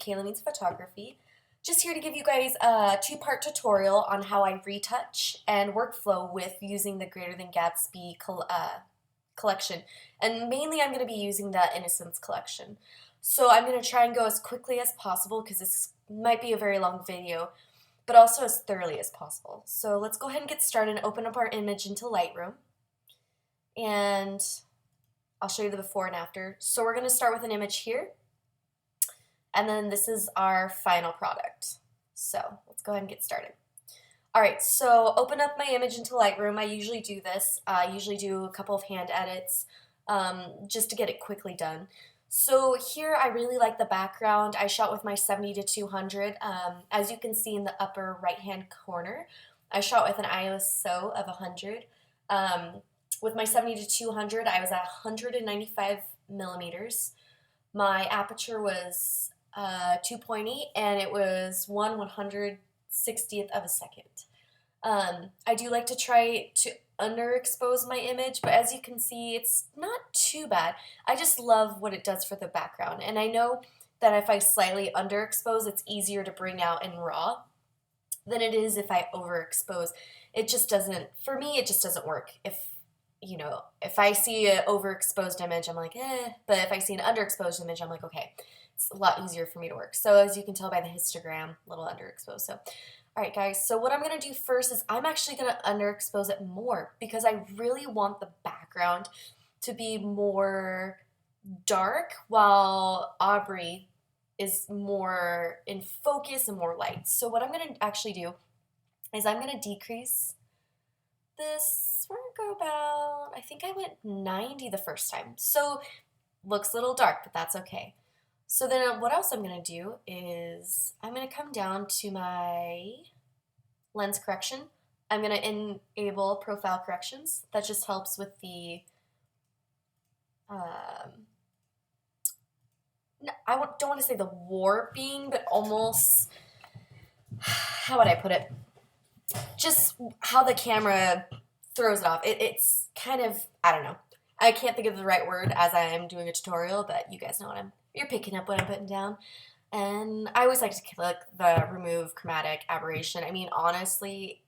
Kayla Means Photography. Just here to give you guys a two-part tutorial on how I retouch and workflow with using the Greater Than Gatsby collection. And mainly I'm going to be using the Innocence collection. So I'm going to try and go as quickly as possible because this might be a very long video, but also as thoroughly as possible. So let's go ahead and get started and open up our image into Lightroom. And I'll show you the before and after. So we're going to start with an image here. And then this is our final product. So let's go ahead and get started. All right, so open up my image into Lightroom. I usually do this. I usually do a couple of hand edits just to get it quickly done. So here I really like the background. I shot with my 70 to 200. As you can see in the upper right-hand corner, I shot with an ISO of 100. With my 70 to 200, I was at 195 millimeters. My aperture was 2.8, and it was 1/160th of a second. I do like to try to underexpose my image, but as you can see, it's not too bad. I just love what it does for the background, and I know that if I slightly underexpose, it's easier to bring out in RAW than it is if I overexpose. It just doesn't, for me, it just doesn't work. If I see an overexposed image, I'm like, but if I see an underexposed image, I'm like, okay, it's a lot easier for me to work. So as you can tell by the histogram, a little underexposed. So, all right, guys, so what I'm going to do first is I'm actually going to underexpose it more because I really want the background to be more dark while Aubrey is more in focus and more light. So what I'm going to actually do is I'm going to decrease this. We're gonna go about, I think I went 90 the first time. So looks a little dark, but that's okay. So then what else I'm gonna do is I'm gonna come down to my lens correction. I'm gonna enable profile corrections. That just helps with the, don't want to say the warping, but almost, how would I put it? Just how the camera throws it off. It's kind of, I don't know. I can't think of the right word as I am doing a tutorial, but you guys know you're picking up what I'm putting down. And I always like to click the remove chromatic aberration. I mean, honestly,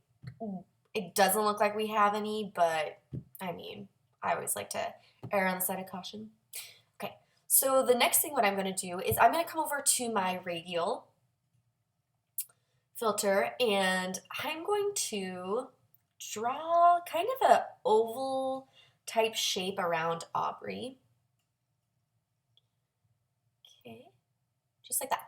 it doesn't look like we have any, but I mean, I always like to err on the side of caution. Okay, so the next thing what I'm going to do is I'm going to come over to my radial filter, and I'm going to draw kind of a oval type shape around Aubrey. Okay, just like that.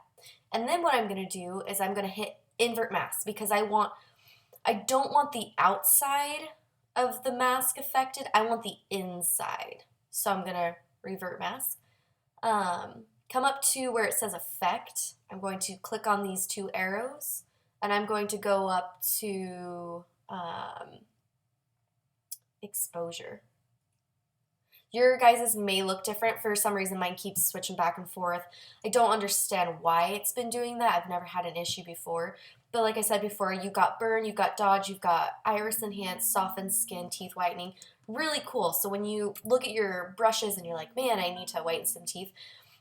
And then what I'm going to do is I'm going to hit invert mask because I don't want the outside of the mask affected. I want the inside. So I'm going to revert mask. Come up to where it says effect. I'm going to click on these two arrows, and I'm going to go up to exposure. Your guys's may look different. For some reason, mine keeps switching back and forth. I don't understand why it's been doing that. I've never had an issue before. But like I said before, you've got burn, you've got dodge, you've got iris enhance, soften skin, teeth whitening. Really cool. So when you look at your brushes and you're like, man, I need to whiten some teeth,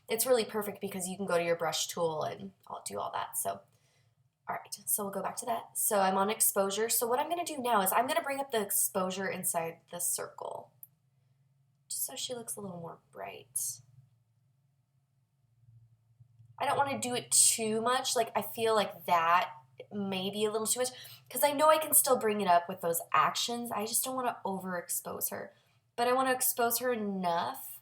it's really perfect because you can go to your brush tool and I'll do all that. So all right, so we'll go back to that. So I'm on exposure. So what I'm going to do now is I'm going to bring up the exposure inside the circle, just so she looks a little more bright. I don't want to do it too much. Like, I feel like that may be a little too much because I know I can still bring it up with those actions. I just don't want to overexpose her. But I want to expose her enough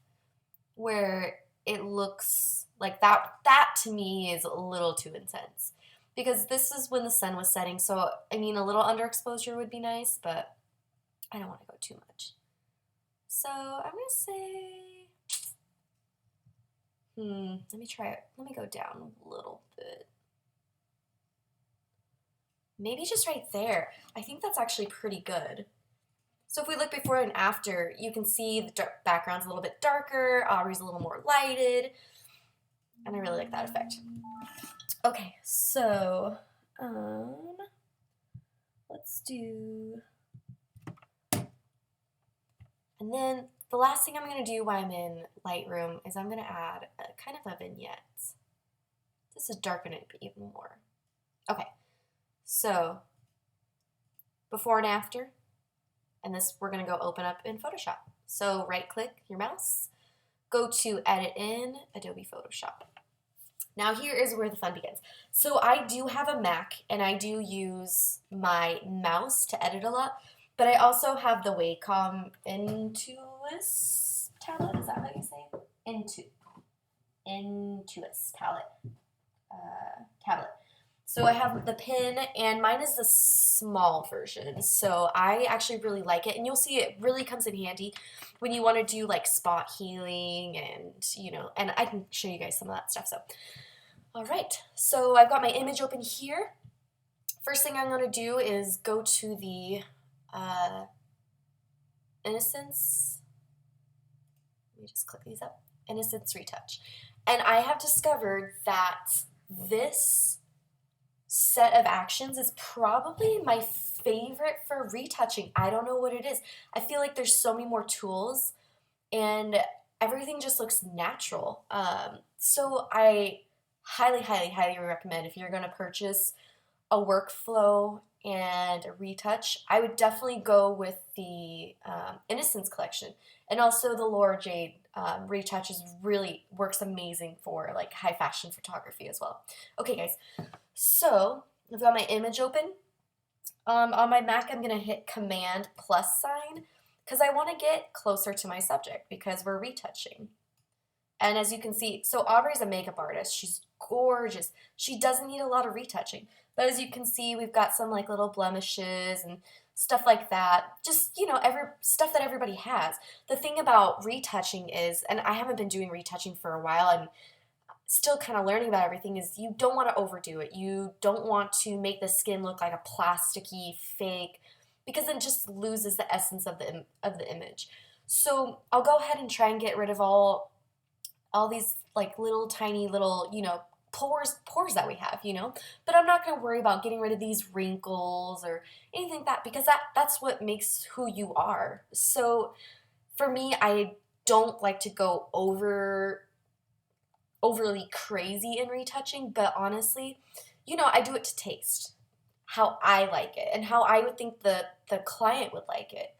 where it looks like that. That to me is a little too intense. Because this is when the sun was setting, so, I mean, a little underexposure would be nice, but I don't want to go too much. So, I'm going to say, let me try it. Let me go down a little bit. Maybe just right there. I think that's actually pretty good. So if we look before and after, you can see the background's a little bit darker, Aubrey's a little more lighted, and I really like that effect. Okay, so let's do, and then the last thing I'm going to do while I'm in Lightroom is I'm going to add a kind of a vignette. This is darken it even more. Okay, so before and after, and this we're gonna go open up in Photoshop. So right click your mouse, go to Edit in Adobe Photoshop. Now here is where the fun begins. So I do have a Mac and I do use my mouse to edit a lot, but I also have the Wacom Intuos tablet, is that how you say it? Intuos tablet. So I have the pen, and mine is the small version. So I actually really like it, and you'll see it really comes in handy when you want to do like spot healing and, and I can show you guys some of that stuff. So, all right, so I've got my image open here. First thing I'm going to do is go to the Innocence. Let me just click these up. Innocence Retouch. And I have discovered that this set of actions is probably my favorite for retouching. I don't know what it is. I feel like there's so many more tools and everything just looks natural. So I highly recommend, if you're going to purchase a workflow and a retouch, I would definitely go with the Innocence Collection. And also the Laura Jade retouches really works amazing for like high fashion photography as well. Okay guys, so I've got my image open. On my Mac, I'm going to hit Command plus sign because I want to get closer to my subject because we're retouching. And as you can see, so Aubrey's a makeup artist. She's gorgeous. She doesn't need a lot of retouching. But as you can see, we've got some like little blemishes and stuff like that. Just, every stuff that everybody has. The thing about retouching is, and I haven't been doing retouching for a while, I'm still kind of learning about everything, is you don't want to overdo it. You don't want to make the skin look like a plasticky, fake, because it just loses the essence of the image. So I'll go ahead and try and get rid of all these like little tiny little, pores that we have, but I'm not going to worry about getting rid of these wrinkles or anything like that, because that's what makes who you are. So for me, I don't like to go overly crazy in retouching, but honestly, I do it to taste how I like it and how I would think the client would like it,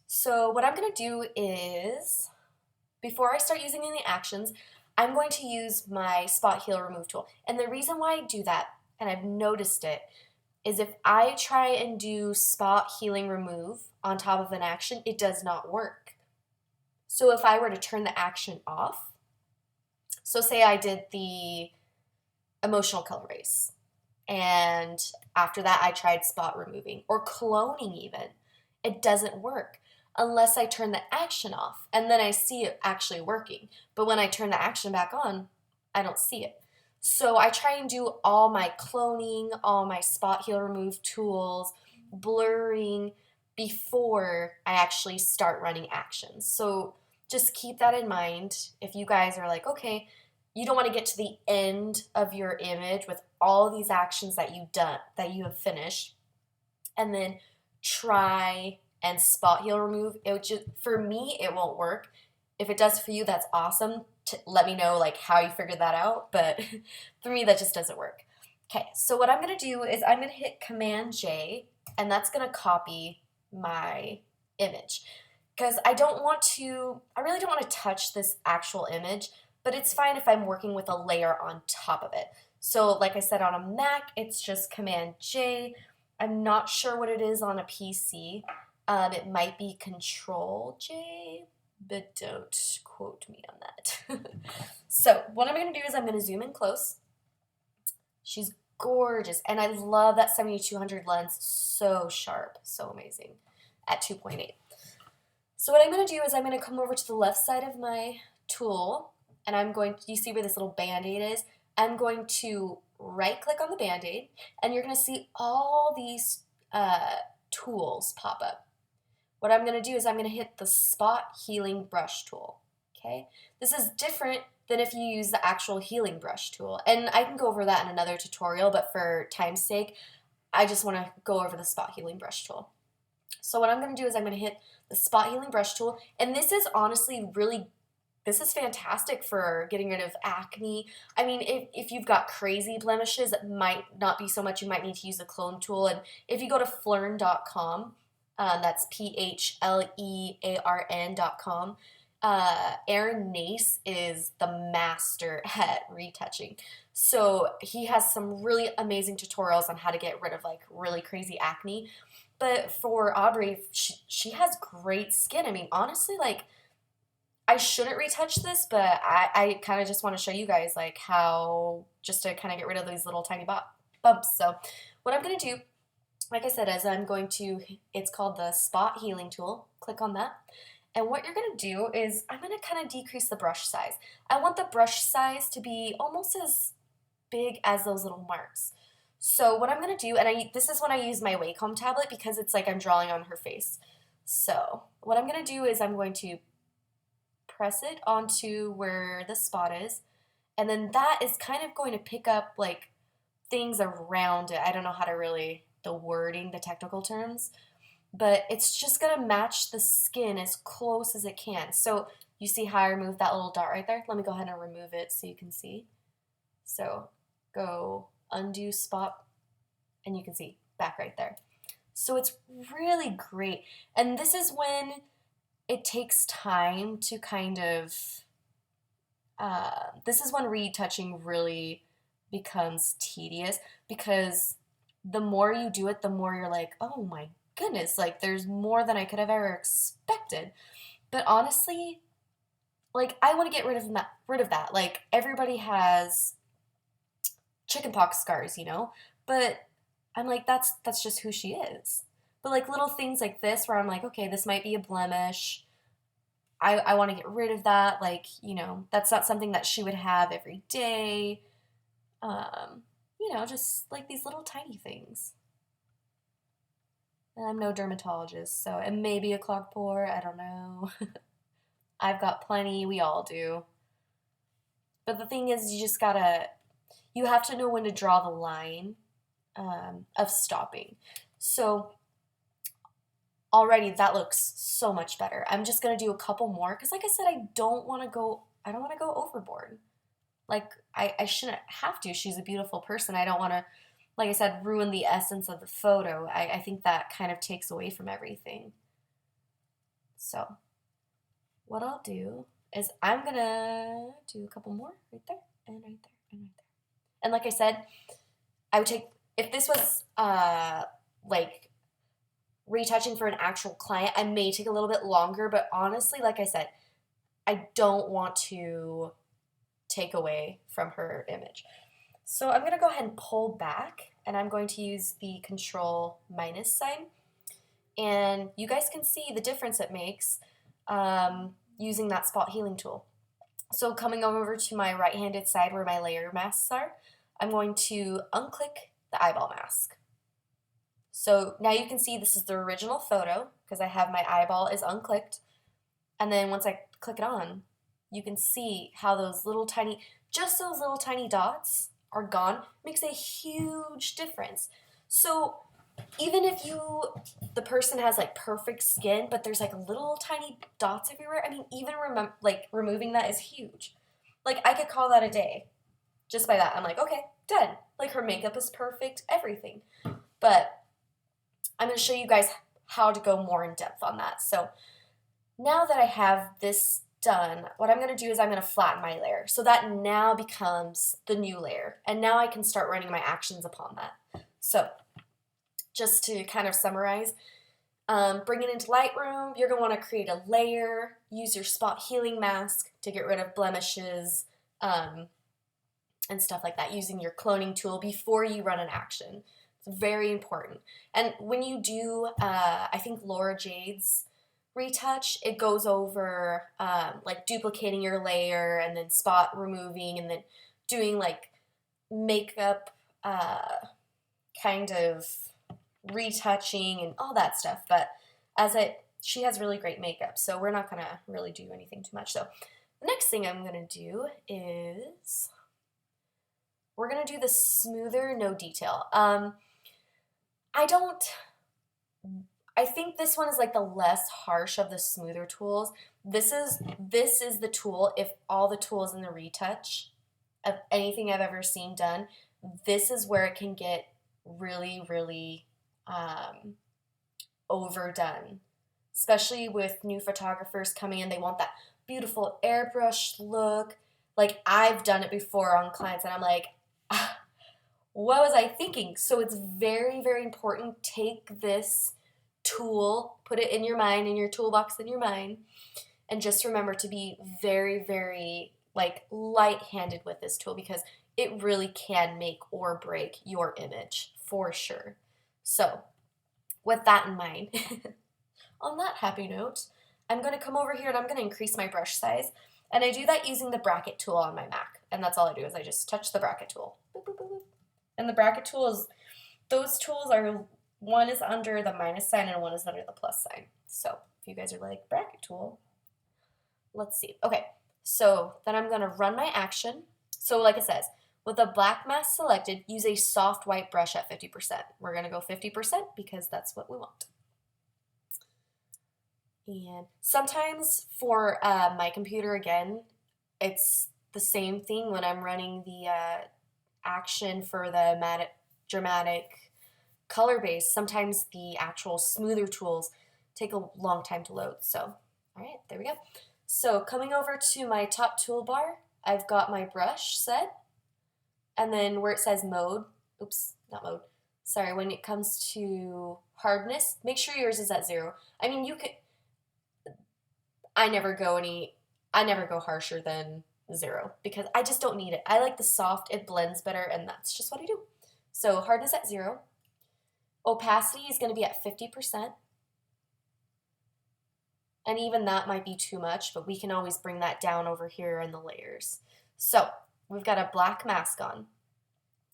So what I'm going to do is, before I start using any actions, I'm going to use my Spot Heal Remove tool. And the reason why I do that, and I've noticed it, is if I try and do Spot Healing Remove on top of an action, it does not work. So if I were to turn the action off, so say I did the emotional color base, and after that I tried spot removing or cloning even, it doesn't work unless I turn the action off, and then I see it actually working. But when I turn the action back on, I don't see it. So I try and do all my cloning, all my spot heal remove tools, blurring before I actually start running actions. So just keep that in mind. If you guys are like, okay, you don't want to get to the end of your image with all these actions that you have finished, and then try and spot heal remove, it would just, for me, it won't work. If it does for you, that's awesome. Let me know like how you figured that out, but for me, that just doesn't work. Okay, so what I'm going to do is I'm going to hit Command J, and that's going to copy my image, because I really don't want to touch this actual image, but it's fine if I'm working with a layer on top of it. So like I said, on a Mac, it's just Command J. I'm not sure what it is on a PC. It might be Control J, but don't quote me on that. So what I'm going to do is I'm going to zoom in close. She's gorgeous, and I love that 7200 lens. So sharp, so amazing at 2.8. So what I'm going to do is I'm going to come over to the left side of my tool, and you see where this little Band-Aid is? I'm going to right-click on the Band-Aid, and you're going to see all these tools pop up. What I'm going to do is I'm going to hit the Spot Healing Brush tool, okay? This is different than if you use the actual healing brush tool, and I can go over that in another tutorial, but for time's sake, I just want to go over the Spot Healing Brush tool. So what I'm going to do is I'm going to hit the Spot Healing Brush tool, and this is honestly really this is fantastic for getting rid of acne. I mean, if you've got crazy blemishes, it might not be so much. You might need to use the clone tool. And if you go to Phlearn.com, that's Plearn.com, Aaron Nace is the master at retouching. So he has some really amazing tutorials on how to get rid of like really crazy acne. But for Aubrey, she has great skin. I mean, honestly, like, I shouldn't retouch this, but I kind of just want to show you guys like how, just to kind of get rid of these little tiny bumps. So what I'm going to do, like I said, is I'm going to, it's called the Spot Healing Tool. Click on that. And what you're going to do is I'm going to kind of decrease the brush size. I want the brush size to be almost as big as those little marks. So what I'm going to do, and this is when I use my Wacom tablet because it's like I'm drawing on her face. So what I'm going to do is I'm going to press it onto where the spot is, and then that is kind of going to pick up like things around it. I don't know how to really, the wording, the technical terms, but it's just going to match the skin as close as it can. So you see how I removed that little dot right there? Let me go ahead and remove it so you can see. So go undo spot, and you can see back right there. So it's really great. And this is when it takes time to kind of, this is when retouching really becomes tedious, because the more you do it, the more you're like, oh my goodness, like there's more than I could have ever expected. But honestly, like I want to get rid of that. Like everybody has chickenpox scars, you know, but I'm like, that's just who she is. But like little things like this where I'm like, okay, this might be a blemish. I want to get rid of that. Like, you know, that's not something that she would have every day. You know, just like these little tiny things. And I'm no dermatologist, so it may be a clogged pore. I don't know. I've got plenty. We all do. But the thing is, you have to know when to draw the line of stopping. So already that looks so much better. I'm just gonna do a couple more because like I said, I don't want to go overboard. Like I shouldn't have to. She's a beautiful person. I don't want to, like I said, ruin the essence of the photo. I think that kind of takes away from everything. So what I'll do is I'm gonna do a couple more right there and right there and right there. And like I said, I would take, if this was like retouching for an actual client, I may take a little bit longer, but honestly, like I said, I don't want to take away from her image. So I'm going to go ahead and pull back, and I'm going to use the control minus sign. And you guys can see the difference it makes using that spot healing tool. So coming over to my right-handed side where my layer masks are, I'm going to unclick the eyeball mask. So now you can see this is the original photo because I have my eyeball is unclicked. And then once I click it on, you can see how those little tiny dots are gone. Makes a huge difference. So even if the person has like perfect skin, but there's like little tiny dots everywhere, I mean, even removing that is huge. Like I could call that a day just by that. I'm like, okay, done. Like her makeup is perfect, everything. But I'm going to show you guys how to go more in depth on that. So now that I have this done, what I'm going to do is I'm going to flatten my layer. So that now becomes the new layer. And now I can start running my actions upon that. So just to kind of summarize, bring it into Lightroom. You're going to want to create a layer, use your spot healing mask to get rid of blemishes and stuff like that, using your cloning tool before you run an action. It's very important. And when you do, I think Laura Jade's retouch, it goes over like duplicating your layer and then spot removing and then doing like makeup kind of retouching and all that stuff. But she has really great makeup, so we're not gonna really do anything too much. So the next thing I'm gonna do is we're gonna do the smoother no detail. I think this one is like the less harsh of the smoother tools. This is the tool, if all the tools in the retouch of anything I've ever seen done, this is where it can get really, really overdone. Especially with new photographers coming in, they want that beautiful airbrush look. Like I've done it before on clients and I'm like, ah, what was I thinking? So it's very, very important. Take this tool, put it in your mind, in your toolbox in your mind, and just remember to be very, very like light-handed with this tool because it really can make or break your image for sure. So with that in mind, on that happy note, I'm going to come over here and I'm going to increase my brush size. And I do that using the bracket tool on my Mac. And that's all I do is I just touch the bracket tool. Boop, boop, boop, boop. And the bracket tool is, those tools are, one is under the minus sign and one is under the plus sign. So if you guys are like, bracket tool, let's see. Okay, so then I'm going to run my action. So like it says, with the black mask selected, use a soft white brush at 50%. We're going to go 50% because that's what we want. And sometimes for my computer, again, it's the same thing when I'm running the action for the dramatic color base. Sometimes the actual smoother tools take a long time to load. So, all right, there we go. So coming over to my top toolbar, I've got my brush set. And then where it says mode, oops, not mode. Sorry, when it comes to hardness, make sure yours is at 0. I mean, you could, I never go harsher than 0 because I just don't need it. I like the soft, it blends better, and that's just what I do. So hardness at 0. Opacity is going to be at 50%. And even that might be too much, but we can always bring that down over here in the layers. So we've got a black mask on.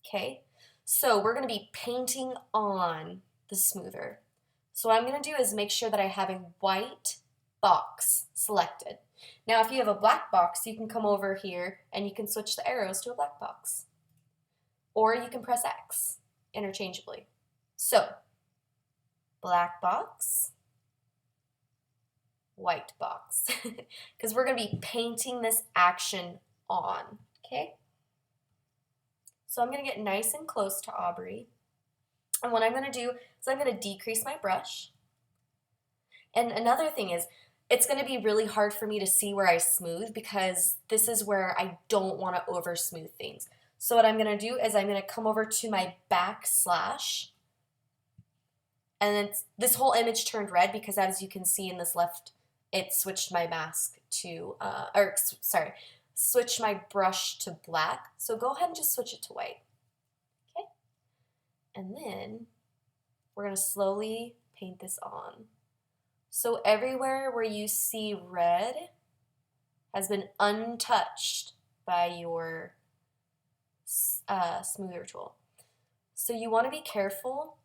Okay, so we're going to be painting on the smoother. So what I'm going to do is make sure that I have a white box selected. Now if you have a black box, you can come over here and you can switch the arrows to a black box. Or you can press X interchangeably. So black box, white box, because we're going to be painting this action on, okay? So I'm going to get nice and close to Aubrey. And what I'm going to do is I'm going to decrease my brush. And another thing is, it's going to be really hard for me to see where I smooth because this is where I don't want to over smooth things. So what I'm going to do is I'm going to come over to my backslash. And then this whole image turned red because as you can see in this left, it switched my mask to, switch my brush to black. So go ahead and just switch it to white. Okay. And then we're going to slowly paint this on. So everywhere where you see red has been untouched by your smoother tool. So you want to be careful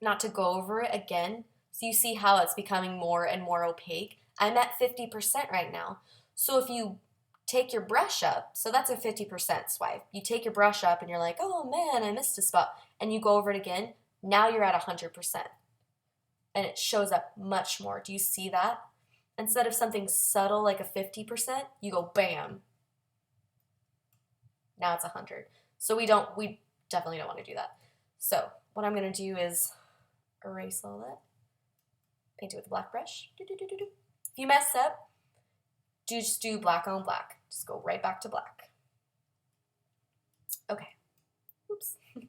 not to go over it again. So you see how it's becoming more and more opaque. I'm at 50% right now. So if you take your brush up, so that's a 50% swipe. You take your brush up and you're like, oh man, I missed a spot. And you go over it again, now you're at 100%. And it shows up much more. Do you see that? Instead of something subtle like a 50%, you go bam. Now it's 100. So we definitely don't want to do that. So what I'm going to do is erase all that. Paint it with a black brush. If you mess up, just do black on black. Just go right back to black. Okay. Oops. It's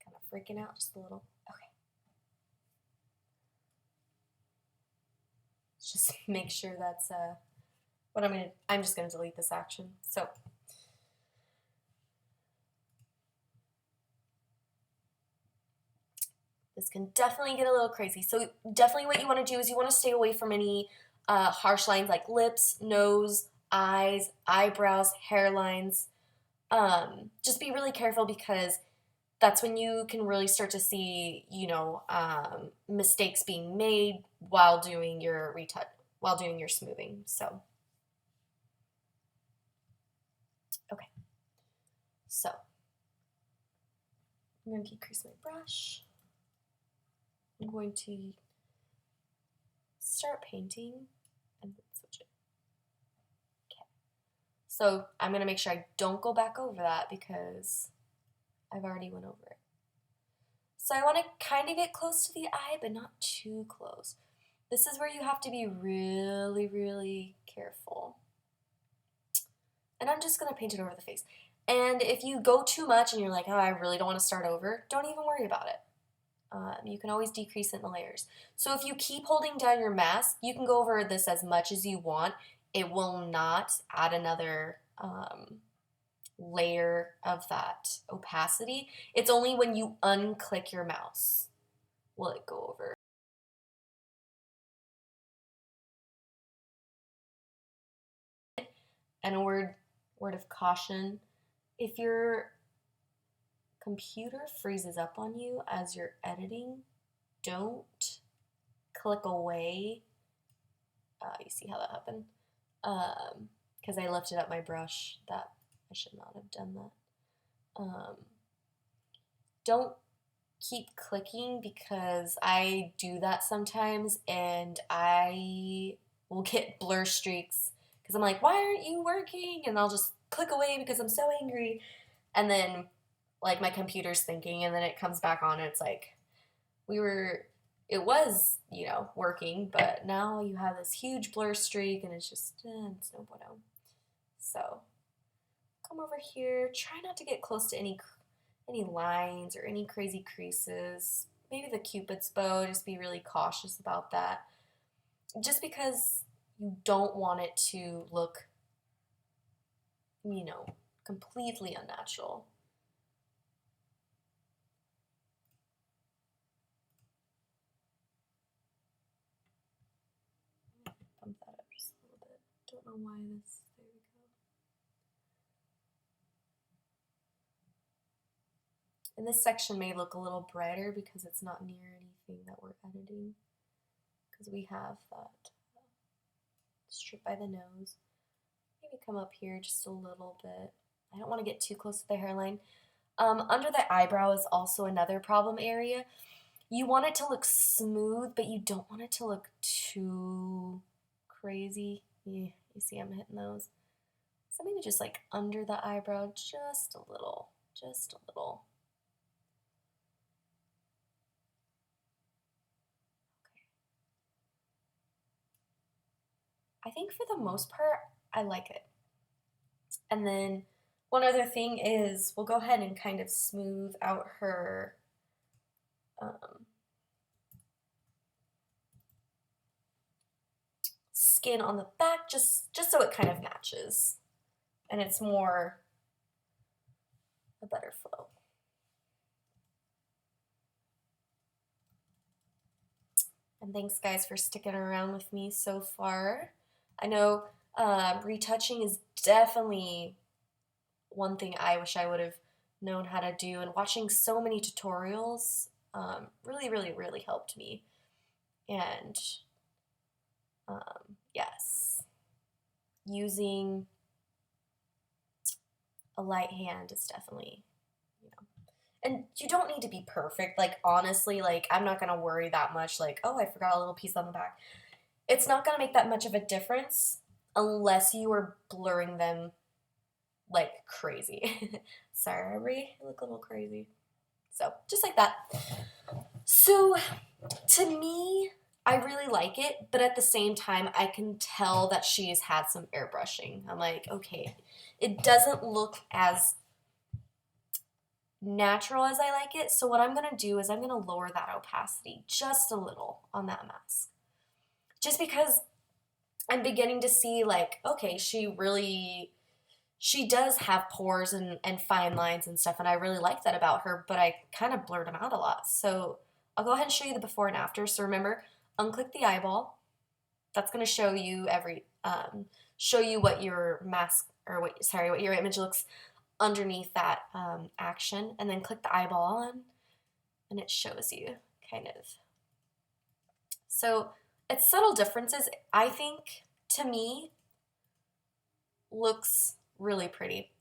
kind of freaking out just a little. Okay. Let's just make sure that's what I'm just gonna delete this action. So this can definitely get a little crazy. So definitely what you want to do is you want to stay away from any harsh lines like lips, nose, eyes, eyebrows, hairlines. Just be really careful because that's when you can really start to see, mistakes being made while doing your retouch, while doing your smoothing. So, okay. So I'm going to decrease my brush. I'm going to start painting and switch it. Okay. So I'm going to make sure I don't go back over that because I've already went over it. So I want to kind of get close to the eye, but not too close. This is where you have to be really, really careful. And I'm just going to paint it over the face. And if you go too much and you're like, oh, I really don't want to start over, don't even worry about it. You can always decrease it in the layers. So if you keep holding down your mask, you can go over this as much as you want. It will not add another layer of that opacity. It's only when you unclick your mouse will it go over. And a word of caution, if your computer freezes up on you as you're editing, don't click away. You see how that happened? Because I lifted up my brush. That I should not have done that. Don't keep clicking because I do that sometimes and I will get blur streaks because I'm like, why aren't you working? And I'll just click away because I'm so angry. And then like my computer's thinking and then it comes back on and it's like, it was, you know, working, but now you have this huge blur streak and it's just, it's no bueno. So come over here, try not to get close to any lines or any crazy creases. Maybe the Cupid's bow, just be really cautious about that. Just because you don't want it to look, you know, completely unnatural. Bump that up just a little bit. Don't know why this, there we go. And this section may look a little brighter because it's not near anything that we're editing. Because we have that strip by the nose. Maybe come up here just a little bit. I don't want to get too close to the hairline. Under the eyebrow is also another problem area. You want it to look smooth, but you don't want it to look too crazy. Yeah, you see I'm hitting those. So maybe just like under the eyebrow, just a little, just a little. Okay. I think for the most part, I like it. And then one other thing is we'll go ahead and kind of smooth out her skin on the back just so it kind of matches and it's more a better flow. And thanks guys for sticking around with me so far. I know retouching is definitely one thing I wish I would have known how to do, and watching so many tutorials really helped me. And yes, using a light hand is definitely, you know, and you don't need to be perfect. Like honestly, like I'm not gonna worry that much, like, oh, I forgot a little piece on the back. It's not gonna make that much of a difference unless you are blurring them like crazy. Sorry, I look a little crazy. So just like that. So to me, I really like it, but at the same time, I can tell that she has had some airbrushing. I'm like, okay, it doesn't look as natural as I like it. So what I'm gonna do is I'm gonna lower that opacity just a little on that mask. Just because I'm beginning to see like, okay, she does have pores and fine lines and stuff, and I really like that about her, but I kind of blurred them out a lot. So I'll go ahead and show you the before and after. So remember, unclick the eyeball. That's going to show you show you what your mask, or what your image looks underneath that action, and then click the eyeball on, and it shows you kind of. So it's subtle differences. I think, to me, looks really pretty.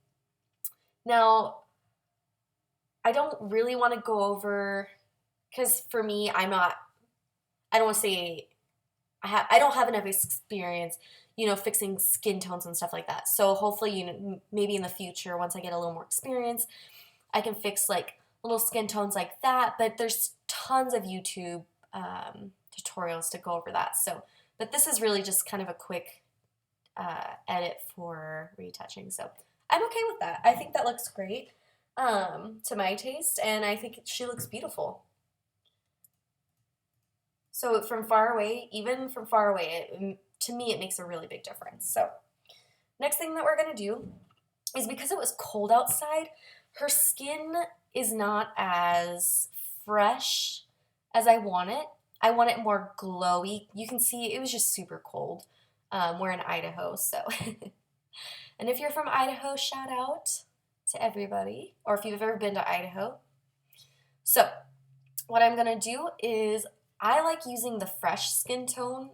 Now, I don't really want to go over, because for me, I don't want to say, I don't have enough experience, fixing skin tones and stuff like that. So hopefully, maybe in the future, once I get a little more experience, I can fix like little skin tones like that. But there's tons of YouTube tutorials to go over that. So, but this is really just kind of a quick edit for retouching. So I'm okay with that. I think that looks great to my taste, and I think she looks beautiful. So from far away, even from far away, to me, it makes a really big difference. So next thing that we're going to do is, because it was cold outside, her skin is not as fresh as I want it. I want it more glowy. You can see it was just super cold. We're in Idaho, so. And if you're from Idaho, shout out to everybody, or if you've ever been to Idaho. So what I'm going to do is, I like using the fresh skin tone.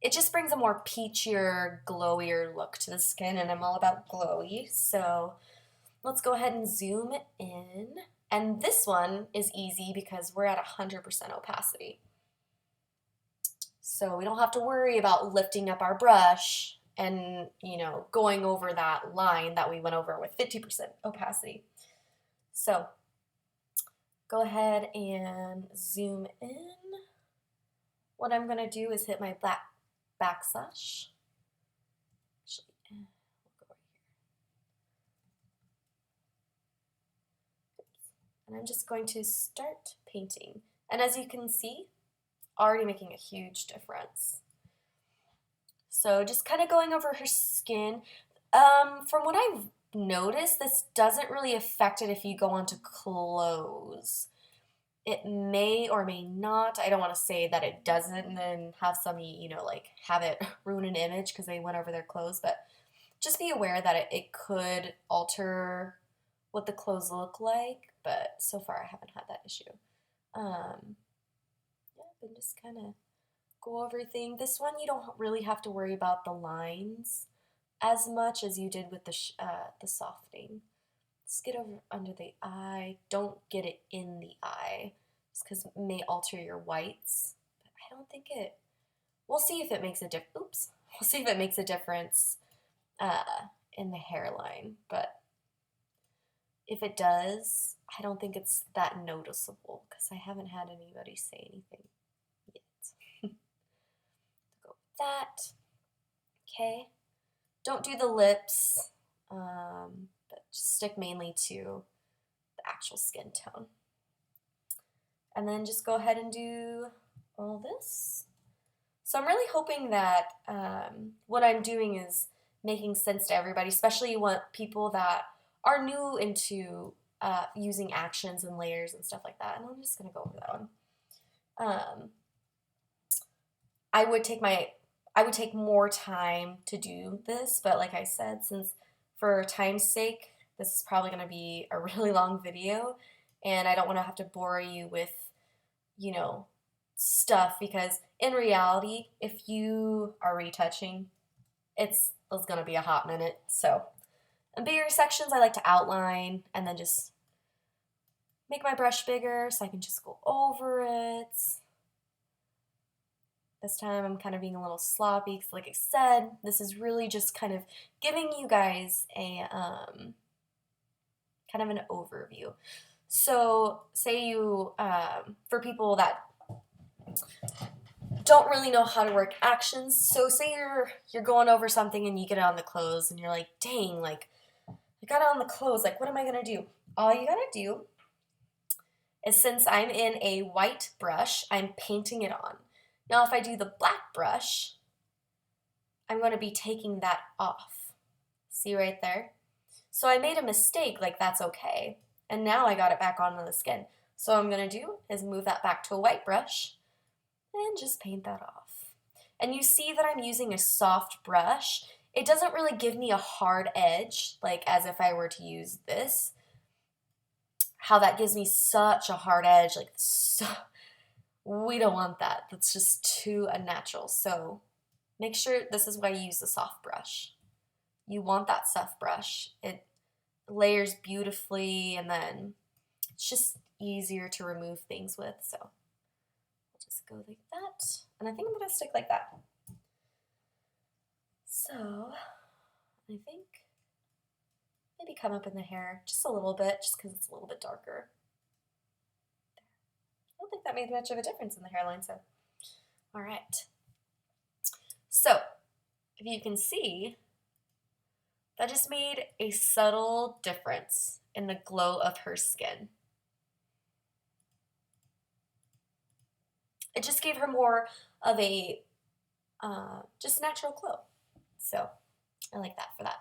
It just brings a more peachier, glowier look to the skin, and I'm all about glowy. So let's go ahead and zoom in. And this one is easy because we're at 100% opacity. So we don't have to worry about lifting up our brush and, going over that line that we went over with 50% opacity. So go ahead and zoom in. What I'm going to do is hit my black backslash. Actually, we'll go right here. And I'm just going to start painting. And as you can see, already making a huge difference. So just kind of going over her skin. From what I've noticed, this doesn't really affect it if you go onto clothes. It may or may not. I don't want to say that it doesn't and then have somebody, like have it ruin an image because they went over their clothes, but just be aware that it could alter what the clothes look like, but so far I haven't had that issue. And just kind of go over everything. This one, you don't really have to worry about the lines as much as you did with the softening. Just get over under the eye. Don't get it in the eye, just because it may alter your whites. But I don't think it. We'll see if it makes a difference. Oops. We'll see if it makes a difference in the hairline. But if it does, I don't think it's that noticeable because I haven't had anybody say anything yet. Go with that. Okay. Don't do the lips. But just stick mainly to the actual skin tone. And then just go ahead and do all this. So I'm really hoping that what I'm doing is making sense to everybody, especially people that are new into using actions and layers and stuff like that. And I'm just going to go over that one. I would take more time to do this, but like I said, since for time's sake, this is probably going to be a really long video, and I don't want to have to bore you with, stuff, because in reality, if you are retouching, it's going to be a hot minute. So in bigger sections, I like to outline and then just make my brush bigger so I can just go over it. This time I'm kind of being a little sloppy because, like I said, this is really just kind of giving you guys a kind of an overview. So say you, for people that don't really know how to work actions, so say you're going over something and you get it on the clothes and you're like, dang, like I got it on the clothes, like what am I gonna do? All you gotta do is, since I'm in a white brush, I'm painting it on. Now if I do the black brush, I'm going to be taking that off. See right there? So I made a mistake, like that's okay. And now I got it back onto the skin. So what I'm going to do is move that back to a white brush and just paint that off. And you see that I'm using a soft brush. It doesn't really give me a hard edge, like as if I were to use this. How that gives me such a hard edge, like so. We don't want that. That's just too unnatural. So make sure, this is why you use the soft brush. You want that soft brush. It layers beautifully, and then It's just easier to remove things with, so I'll just go like that. And I think I'm gonna stick like that. So I think maybe come up in the hair just a little bit, just because it's a little bit darker. I don't think that made much of a difference in the hairline, so all right. So if you can see, that just made a subtle difference in the glow of her skin. It just gave her more of a just natural glow. So I like that for that.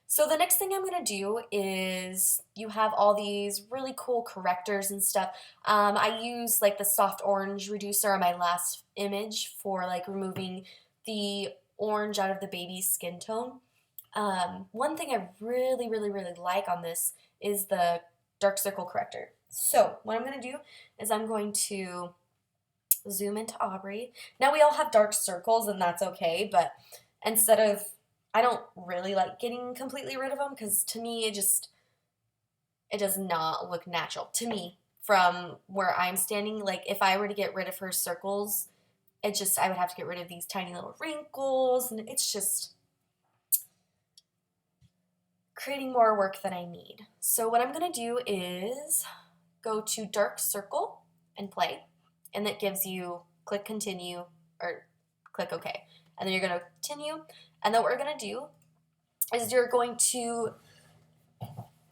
So the next thing I'm going to do is, you have all these really cool correctors and stuff. I use like the soft orange reducer on my last image for like removing the orange out of the baby's skin tone. One thing I really like on this is the dark circle corrector. So what I'm going to do is I'm going to zoom into Aubrey. Now we all have dark circles and that's okay, but instead of, I don't really like getting completely rid of them because to me it does not look natural to me from where I'm standing. Like if I were to get rid of her circles, I would have to get rid of these tiny little wrinkles, and it's just creating more work than I need. So what I'm going to do is go to dark circle and play, and that gives you click continue or click OK. And then you're going to continue, and then what we're going to do is you're going to,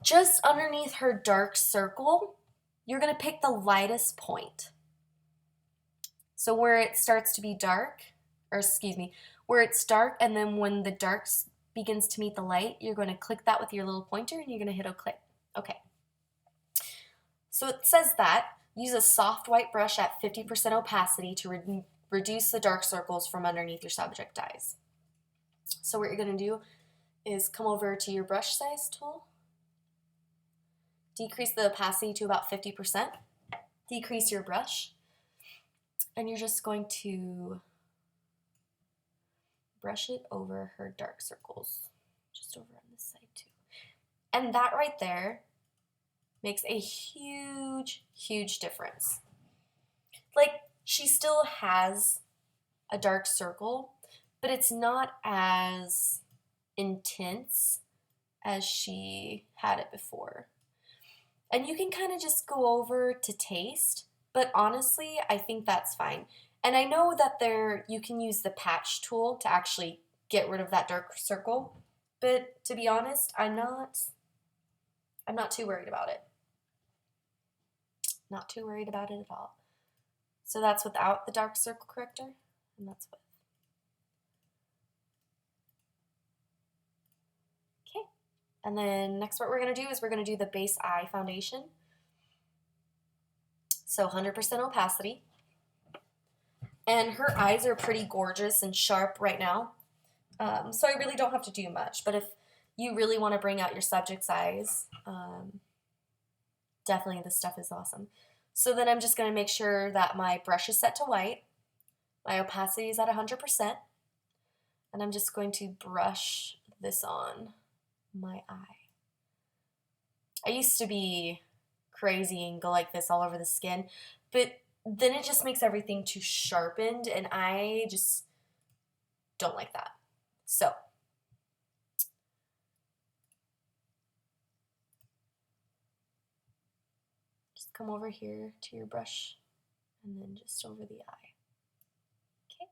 just underneath her dark circle, you're going to pick the lightest point. So where it starts to be dark, or excuse me, where it's dark, and then when the dark begins to meet the light, you're going to click that with your little pointer and you're going to hit OK. So it says that use a soft white brush at 50% opacity to reduce the dark circles from underneath your subject eyes. So what you're going to do is come over to your brush size tool, decrease the opacity to about 50%, decrease your brush, and you're just going to brush it over her dark circles, just over on this side too. And that right there makes a huge difference. Like, she still has a dark circle, but it's not as intense as she had it before. And you can kind of just go over to taste, but honestly, I think that's fine. And I know that you can use the patch tool to actually get rid of that dark circle, but to be honest, I'm not too worried about it. Not too worried about it at all. So that's without the dark circle corrector, and that's with. Okay, and then next what we're going to do is we're going to do the base eye foundation. So 100% opacity. And her eyes are pretty gorgeous and sharp right now. So I really don't have to do much, but if you really want to bring out your subject's eyes, definitely this stuff is awesome. So then I'm just going to make sure that my brush is set to white, my opacity is at 100%, and I'm just going to brush this on my eye. I used to be crazy and go like this all over the skin, but then it just makes everything too sharpened, and I just don't like that. So just come over here to your brush and then just over the eye. Okay.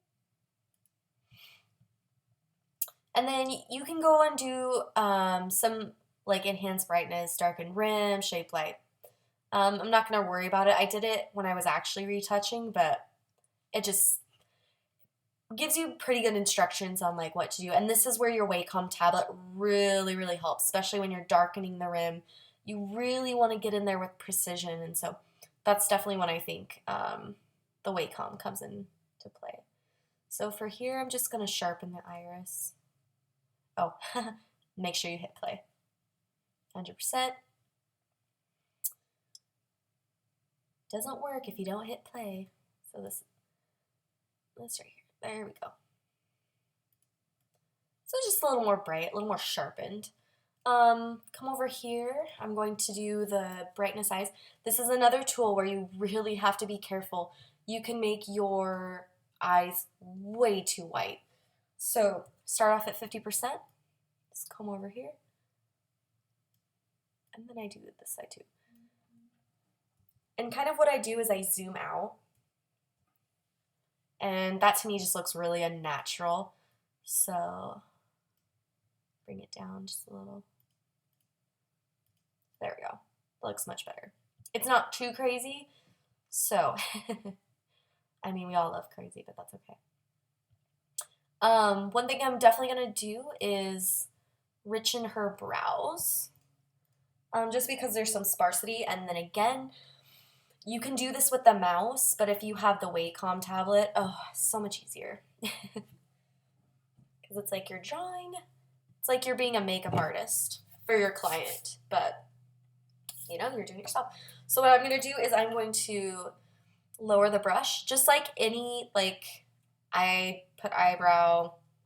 And then you can go and do some like enhanced brightness, darken rim, shape light. I'm not going to worry about it. I did it when I was actually retouching, but it just gives you pretty good instructions on like what to do. And this is where your Wacom tablet really helps, especially when you're darkening the rim. You really want to get in there with precision, and so that's definitely when I think the Wacom comes into play. So for here, I'm just going to sharpen the iris. Oh, make sure you hit play. 100%. Doesn't work if you don't hit play. So this right here. There we go. So just a little more bright, a little more sharpened. Come over here. I'm going to do the brightness eyes. This is another tool where you really have to be careful. You can make your eyes way too white. So start off at 50%. Just come over here. And then I do this side too. And kind of what I do is I zoom out. And that to me just looks really unnatural. So bring it down just a little. There we go. That looks much better. It's not too crazy, so I mean, we all love crazy, but that's okay. One thing I'm definitely gonna do is richen her brows, just because there's some sparsity. And then again, you can do this with the mouse, but if you have the Wacom tablet, oh, so much easier. Because it's like you're drawing. It's like you're being a makeup artist for your client, but you know, you're doing it yourself. So what I'm going to do is I'm going to lower the brush, just like any, like I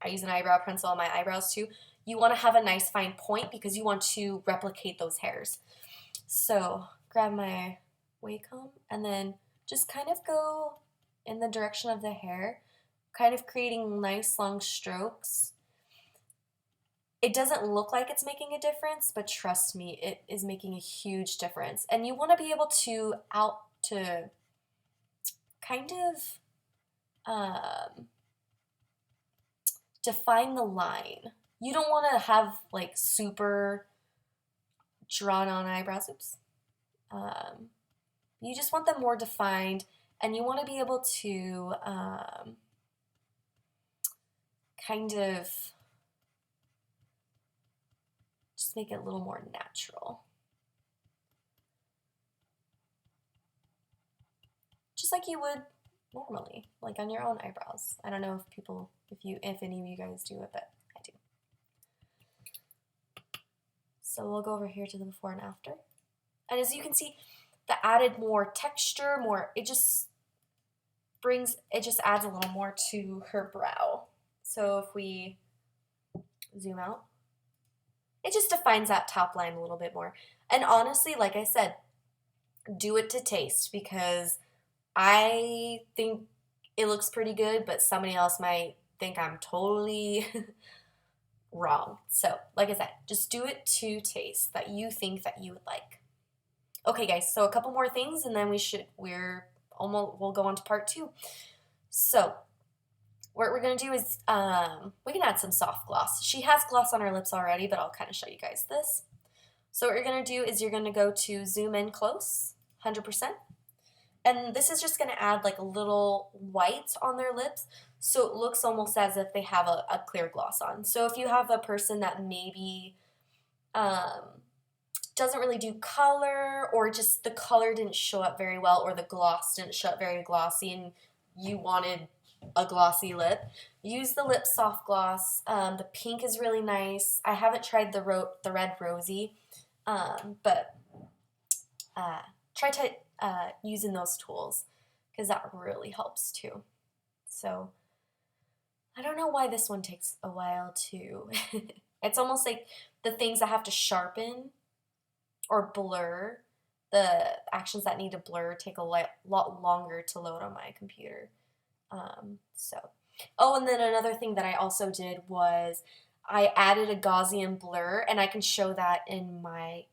use an eyebrow pencil on my eyebrows too. You want to have a nice fine point because you want to replicate those hairs. So grab my Wacom and then just kind of go in the direction of the hair, kind of creating nice long strokes. It doesn't look like it's making a difference, but trust me, it is making a huge difference. And you want to be able to kind of define the line. You don't want to have like super drawn on eyebrows. Oops. You just want them more defined, and you want to be able to kind of just make it a little more natural. Just like you would normally, like on your own eyebrows. I don't know if any of you guys do it, but I do. So we'll go over here to the before and after. And as you can see, that added more texture, it just adds a little more to her brow. So if we zoom out, it just defines that top line a little bit more. And honestly, like I said, do it to taste, because I think it looks pretty good, but somebody else might think I'm totally wrong. So, like I said, just do it to taste that you think that you would like. Okay, guys, so a couple more things, and then we'll go on to part 2. So, what we're gonna do is we can add some soft gloss. She has gloss on her lips already, but I'll kind of show you guys this. So what you're gonna do is you're gonna go to zoom in close, 100%. And this is just gonna add like a little white on their lips, so it looks almost as if they have a clear gloss on. So if you have a person that maybe doesn't really do color, or just the color didn't show up very well, or the gloss didn't show up very glossy, and you wanted a glossy lip, use the lip soft gloss. The pink is really nice. I haven't tried the red rosy, but try using those tools, because that really helps too. So I don't know why this one takes a while to it's almost like the things that have to sharpen or blur, the actions that need to blur take a lot longer to load on my computer. Oh, and then another thing that I also did was I added a Gaussian blur, and I can show that in my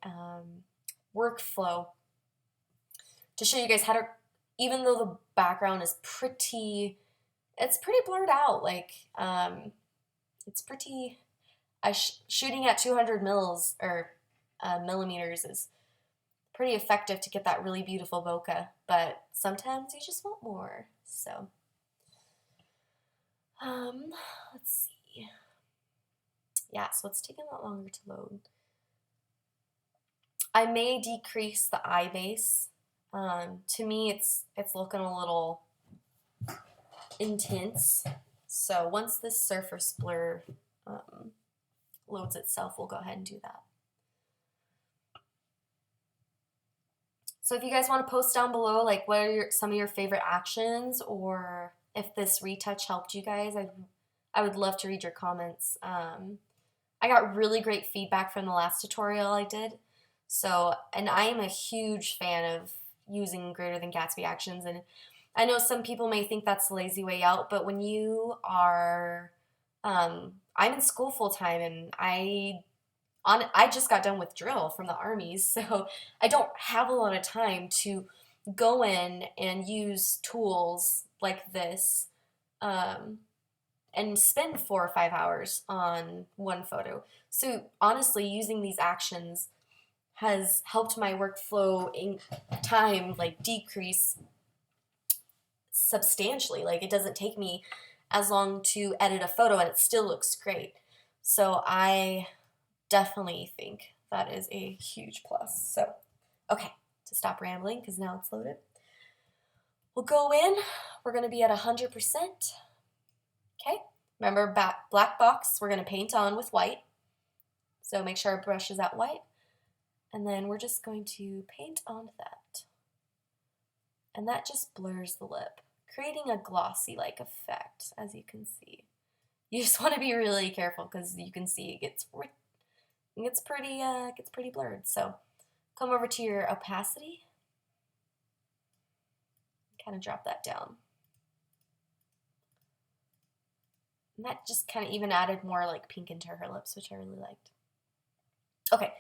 workflow to show you guys how to, even though the background is pretty blurred out, like it's pretty, shooting at 200 millimeters is pretty effective to get that really beautiful bokeh, but sometimes you just want more. So let's see. Yeah, so it's taking a lot longer to load. I may decrease the eye base. To me, it's looking a little intense. So once this surface blur loads itself, we'll go ahead and do that. So if you guys want to post down below, like what are some of your favorite actions, or if this retouch helped you guys, I would love to read your comments. I got really great feedback from the last tutorial I did. So, and I am a huge fan of using greater than Gatsby actions, and I know some people may think that's the lazy way out, but when you are, I'm in school full time, and I just got done with drill from the armies, so I don't have a lot of time to go in and use tools like this um, and spend 4 or 5 hours on one photo. So honestly, using these actions has helped my workflow in time like decrease substantially. Like it doesn't take me as long to edit a photo and it still looks great. So I definitely think that is a huge plus. So, okay, to stop rambling because now it's loaded. We'll go in. We're going to be at 100%. Okay, remember black box, we're going to paint on with white. So make sure our brush is at white. And then we're just going to paint on that. And that just blurs the lip, creating a glossy-like effect, as you can see. You just want to be really careful because you can see it gets pretty blurred. So come over to your opacity, kind of drop that down. And that just kind of even added more like pink into her lips, which I really liked. Okay,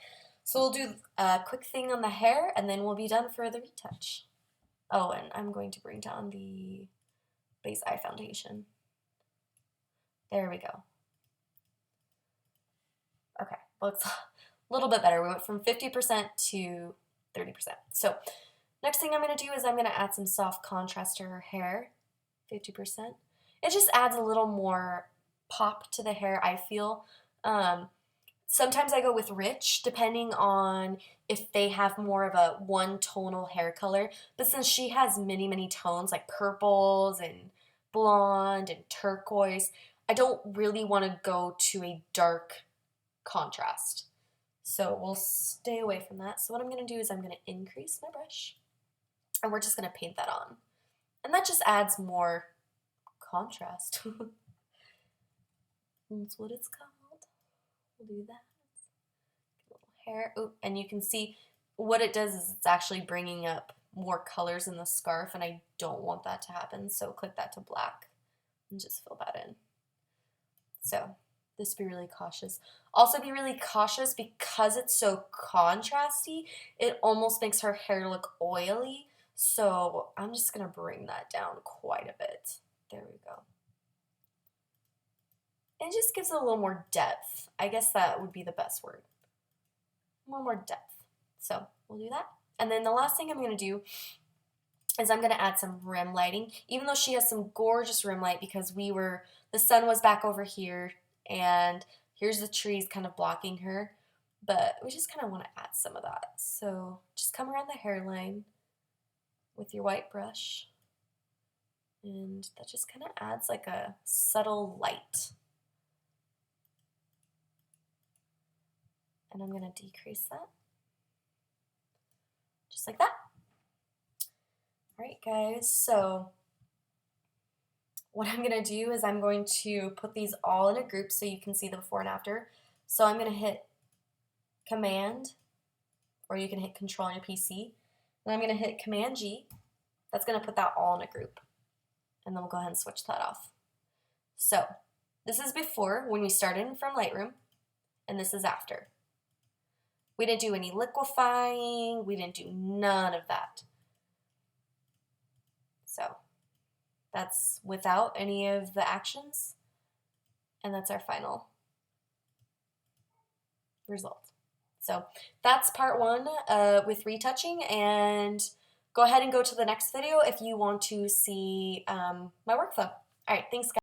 so we'll do a quick thing on the hair and then we'll be done for the retouch. Oh, and I'm going to bring down the base eye foundation. There we go. Okay, looks a little bit better. We went from 50% to 30%. So next thing I'm going to do is I'm going to add some soft contrast to her hair, 50%. It just adds a little more pop to the hair, I feel. Sometimes I go with rich, depending on if they have more of a one-tonal hair color. But since she has many, many tones, like purples and blonde and turquoise, I don't really want to go to a dark contrast. So we'll stay away from that. So what I'm going to do is I'm going to increase my brush, and we're just going to paint that on. And that just adds more contrast. That's what it's called. We'll do that. Little hair. Oh, and you can see what it does is it's actually bringing up more colors in the scarf, and I don't want that to happen. So click that to black and just fill that in. So just be really cautious. Also be really cautious because it's so contrasty, it almost makes her hair look oily. So I'm just going to bring that down quite a bit. There we go. It just gives it a little more depth. I guess that would be the best word. A little more depth. So we'll do that. And then the last thing I'm going to do is I'm going to add some rim lighting, even though she has some gorgeous rim light because the sun was back over here and here's the trees kind of blocking her, but we just kind of want to add some of that. So just come around the hairline with your white brush, and that just kind of adds like a subtle light. And I'm going to decrease that, just like that. All right, guys, so what I'm going to do is I'm going to put these all in a group so you can see the before and after. So I'm going to hit Command, or you can hit Control on your PC, and I'm going to hit Command G. That's going to put that all in a group, and then we'll go ahead and switch that off. So this is before when we started from Lightroom, and this is after. We didn't do any liquefying, we didn't do none of that. So that's without any of the actions, and that's our final result. So that's part one with retouching, and go ahead and go to the next video if you want to see my workflow. All right, thanks guys.